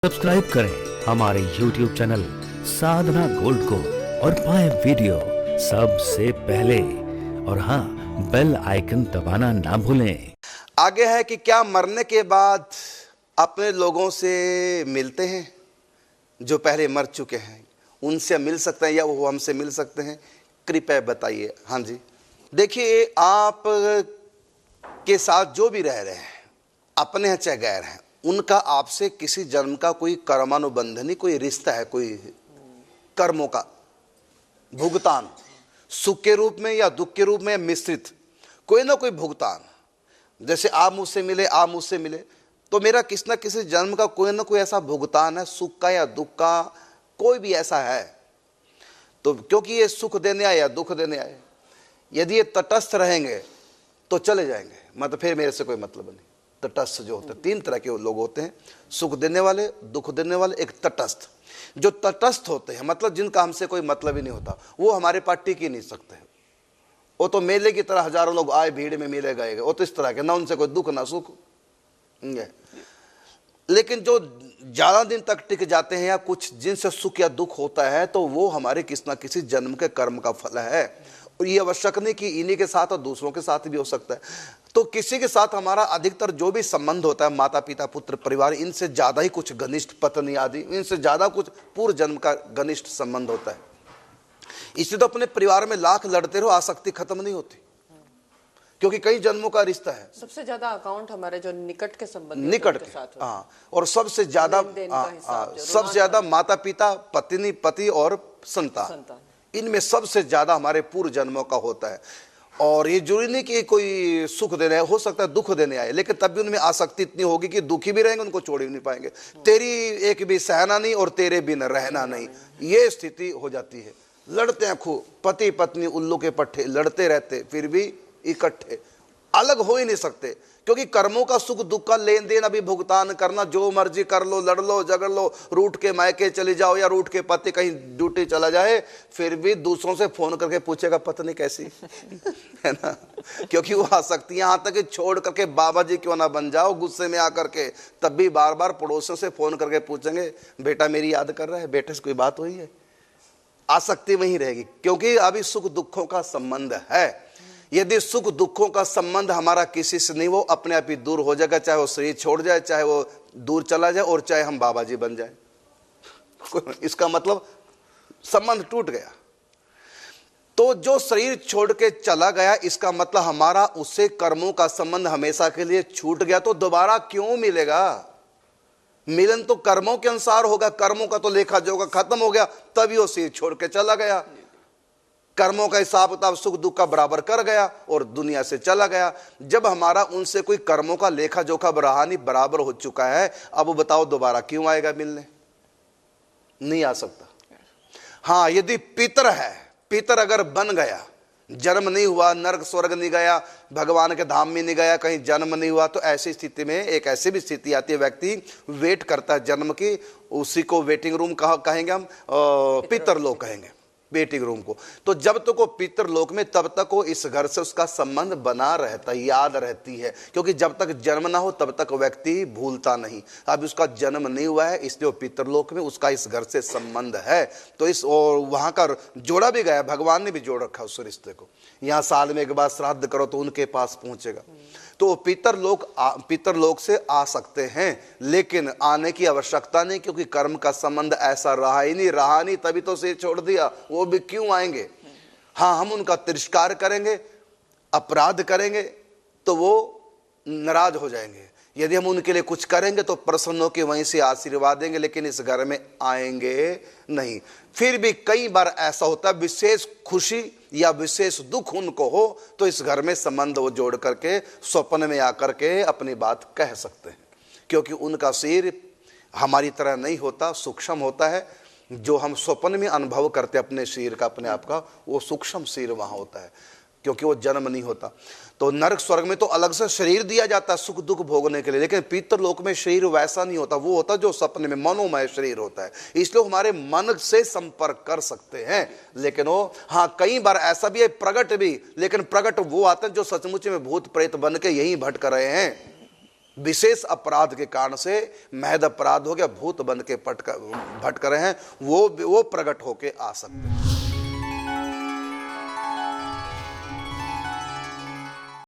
Subscribe करें हमारे YouTube channel साधना gold को और पाएं वीडियो सबसे पहले। और हाँ, बेल आइकन दबाना ना भूलें। आगे है कि क्या मरने के बाद अपने लोगों से मिलते हैं जो पहले मर चुके हैं, उनसे मिल सकते हैं या वो हमसे मिल सकते हैं? कृपया बताइए। हाँ जी, देखिए, आप के साथ जो भी रह रहे हैं, अपने हैं चाहे गैर हैं, उनका आपसे किसी जन्म का कोई कर्मानुबंध नहीं, कोई रिश्ता है, कोई कर्मों का भुगतान, सुख के रूप में या दुख के रूप में मिश्रित कोई ना कोई भुगतान। जैसे आप मुझसे मिले, आप मुझसे मिले, तो मेरा किसी न किसी जन्म का कोई ना कोई ऐसा भुगतान है, सुख का या दुख का, कोई भी ऐसा है। तो क्योंकि ये सुख देने आए या दुख देने आए, यदि ये तटस्थ रहेंगे तो चले जाएंगे, मतलब फिर मेरे से कोई मतलब नहीं। तटस्थ जो होते हैं, तीन तरह के लोग होते हैं, सुख देने वाले, दुख देने वाले, एक तटस्थ। जो तटस्थ होते हैं, मतलब जिनका हमसे कोई मतलब ही नहीं होता, वो हमारे पास टिक ही नहीं सकते। वो तो मेले की तरह हजारों लोग आए, भीड़ में मिले गए, वो तो इस तरह के, ना उनसे कोई दुख ना सुख। लेकिन जो ज्यादा दिन तक टिक जाते हैं या कुछ जिनसे सुख या दुख होता है, तो वो हमारे किसी ना किसी जन्म के कर्म का फल है। और ये आवश्यक नहीं कि इन्हीं के साथ और दूसरों के साथ भी हो सकता है। तो किसी के साथ हमारा अधिकतर जो भी संबंध होता है, माता पिता पुत्र परिवार, इनसे ज्यादा ही कुछ घनिष्ठ, पत्नी आदि, इनसे ज्यादा कुछ पूर्व जन्म का घनिष्ठ संबंध होता है। इसलिए तो अपने परिवार में लाख लड़ते रहो, आसक्ति खत्म नहीं होती, क्योंकि कई जन्मों का रिश्ता है। सबसे ज्यादा अकाउंट हमारे जो निकट के संबंध, निकट के साथ, हाँ, और सबसे ज्यादा सबसे ज्यादा माता पिता, पत्नी, पति और संतान, इनमें सबसे ज्यादा हमारे पूर्व जन्मों का होता है। और ये जरूरी नहीं कि कोई सुख देने आए, हो सकता है दुख देने आए, लेकिन तब भी उनमें आसक्ति इतनी होगी कि दुखी भी रहेंगे, उनको छोड़ भी नहीं पाएंगे। तेरी एक भी सहना नहीं और तेरे बिन रहना नहीं, ये स्थिति हो जाती है। लड़ते हैं खूब, पति पत्नी उल्लू के पट्टे, लड़ते रहते फिर भी इकट्ठे, अलग हो ही नहीं सकते, क्योंकि कर्मों का सुख दुख का लेन देन, अभी भुगतान करना, जो मर्जी कर लो, लड़ लो, झगड़ लो, रूठ के मायके चले जाओ या रूठ के पति कहीं ड्यूटी चला जाए, फिर भी दूसरों से फोन करके पूछेगा पत्नी कैसी है ना, क्योंकि वो आ सकती है। यहाँ तक कि छोड़ करके बाबा जी क्यों ना बन जाओ गुस्से में आकर के, तब भी बार बार पड़ोसियों से फोन करके पूछेंगे बेटा मेरी याद कर रहा है, बेटे से कोई बात हुई है। आसक्ति वहीं रहेगी, क्योंकि अभी सुख दुखों का संबंध है। यदि सुख दुखों का संबंध हमारा किसी से नहीं, वो अपने आप ही दूर हो जाएगा, चाहे वो शरीर छोड़ जाए, चाहे वो दूर चला जाए, और चाहे हम बाबा जी बन जाए। इसका मतलब संबंध टूट गया। तो जो शरीर छोड़ के चला गया, इसका मतलब हमारा उससे कर्मों का संबंध हमेशा के लिए छूट गया। तो दोबारा क्यों मिलेगा? मिलन तो कर्मों के अनुसार होगा, कर्मों का तो लेखा जोखा खत्म हो गया, तभी वो शरीर छोड़ के चला गया, कर्मों का हिसाब किताब सुख दुख का बराबर कर गया और दुनिया से चला गया। जब हमारा उनसे कोई कर्मों का लेखा जोखा रहा नहीं, बराबर हो चुका है, अब वो बताओ दोबारा क्यों आएगा मिलने? नहीं आ सकता। हाँ, यदि पितर है, पितर अगर बन गया, जन्म नहीं हुआ, नरक स्वर्ग नहीं गया, भगवान के धाम में नहीं गया, कहीं जन्म नहीं हुआ, तो ऐसी स्थिति में एक ऐसी भी स्थिति आती है, व्यक्ति वेट करता है जन्म की, उसी को वेटिंग रूम कहेंगे हम, पितरलोक कहेंगे वेटिंग रूम को। तो जब तक वो पितरलोक में, तब तक वो इस घर से उसका संबंध बना रहता है, याद रहती है, क्योंकि जब तक जन्म ना हो तब तक व्यक्ति भूलता नहीं। अब उसका जन्म नहीं हुआ है, इसलिए वो पितरलोक में उसका इस घर से संबंध है। तो इस और वहां का जोड़ा भी गया, भगवान ने भी जोड़ रखा उस रिश्ते को। यहाँ साल में एक बार श्राद्ध करो तो उनके पास पहुंचेगा। तो पितरलोक से आ सकते हैं, लेकिन आने की आवश्यकता नहीं, क्योंकि कर्म का संबंध ऐसा रहा ही नहीं, तभी तो सिर छोड़ दिया। वो भी क्यों आएंगे? हाँ, हम उनका तिरस्कार करेंगे, अपराध करेंगे तो वो नाराज हो जाएंगे। यदि हम उनके लिए कुछ करेंगे तो प्रसन्न होकर वहीं से आशीर्वाद देंगे, लेकिन इस घर में आएंगे नहीं। फिर भी कई बार ऐसा होता है, विशेष खुशी या विशेष दुख उनको हो तो इस घर में संबंध वो जोड़ करके स्वप्न में आकर के अपनी बात कह सकते हैं, क्योंकि उनका शरीर हमारी तरह नहीं होता, सूक्ष्म होता है। जो हम स्वप्न में अनुभव करते अपने शरीर का, अपने आप का, वो सूक्ष्म शरीर वहां होता है, क्योंकि वो जन्म नहीं होता। तो नरक स्वर्ग में तो अलग से शरीर दिया जाता है सुख दुख भोगने के लिए, लेकिन पितरलोक में शरीर वैसा नहीं होता, वो होता जो सपने में मनोमय शरीर होता है। इसलिए हमारे मन से संपर्क कर सकते हैं, लेकिन वो, हाँ, कई बार ऐसा भी है प्रगट भी, लेकिन प्रगट वो आते हैं जो सचमुच में भूत प्रेत बन के यहीं भटक रहे हैं। विशेष अपराध के कारण से महद अपराध हो गया, भूत बन के भटक रहे हैं, वो प्रकट होके आ सकते हैं।